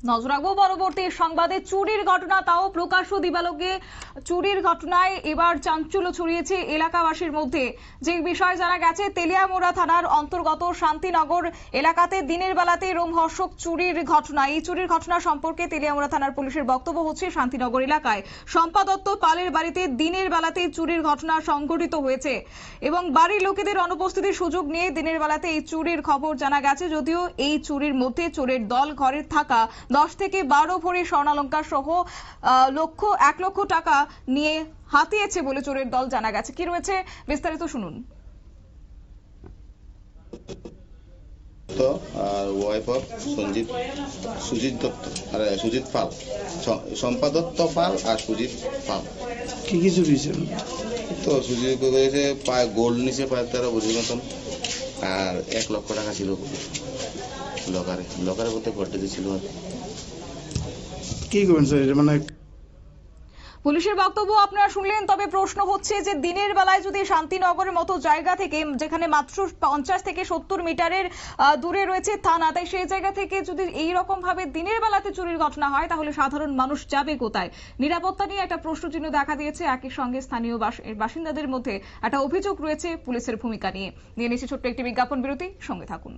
নজর রাখবো পরবর্তী সংবাদে। চুরির ঘটনা, তাও প্রকাশ্য দিবালোকে চুরির ঘটনায় এবার চাঞ্চল্য ছড়িয়েছে এলাকাবাসীর মধ্যে। যে বিষয় জানা গেছে, তেলিয়ামুড়া থানার অন্তর্গত শান্তিনগর এলাকাতে দিনের বেলাতে রোমহর্ষক চুরির ঘটনা। এই চুরির ঘটনা সম্পর্কে তেলিয়ামুড়া থানার পুলিশের বক্তব্য হচ্ছে, শান্তিনগর এলাকায় শম্পা দত্ত পালের বাড়িতে দিনের বেলাতে চুরির ঘটনা সংঘটিত হয়েছে এবং বাড়ির লোকেদের অনুপস্থিতির সুযোগ নিয়ে দিনের বেলাতে এই চুরির খবর জানা গেছে। যদিও এই চুরির মধ্যে চোরের দল ঘরে থাকা 10 থেকে 12 ভরি স্বর্ণালংকার সহ 1 লক্ষ টাকা নিয়ে হাতিয়েছে বলে চোরের দল জানা গেছে। কি রয়েছে বিস্তারিত শুনুন। ওয়াইফ অফ সুজিত দত্ত আর সুজিত পাল, শম্পা দত্ত পাল আর সুজিত পাল। কি কি চুরি হয়েছে? তো সুজিত হয়েছে প্রায় গোল্ড নিচে প্রায় 13 ভরির মতন, আর 1 লক্ষ টাকা ছিল লকারে বলতে গড্ডেতে ছিল। কি করবেন স্যার? মানে পুলিশের বক্তব্য আপনারা শুনলেন। তবে প্রশ্ন হচ্ছে যে দিনের বেলায় যদি শান্তিনগরের মতো জায়গা থেকে, যেখানে মাত্র 50 থেকে 70 মিটারের দূরে রয়েছে থানা, তাই সেই জায়গা থেকে যদি এই রকম ভাবে দিনের বেলাতে চুরির ঘটনা হয়, তাহলে সাধারণ মানুষ যাবে কোথায়? নিরাপত্তা নিয়ে একটা প্রশ্নচিহ্ন দেখা দিয়েছে। একই সঙ্গে স্থানীয় বাসিন্দাদের মধ্যে একটা অভিযোগ রয়েছে পুলিশের ভূমিকা নিয়ে। নিয়ে নিচ্ছে ছোট্ট একটি বিজ্ঞাপন বিরতি, সঙ্গে থাকুন।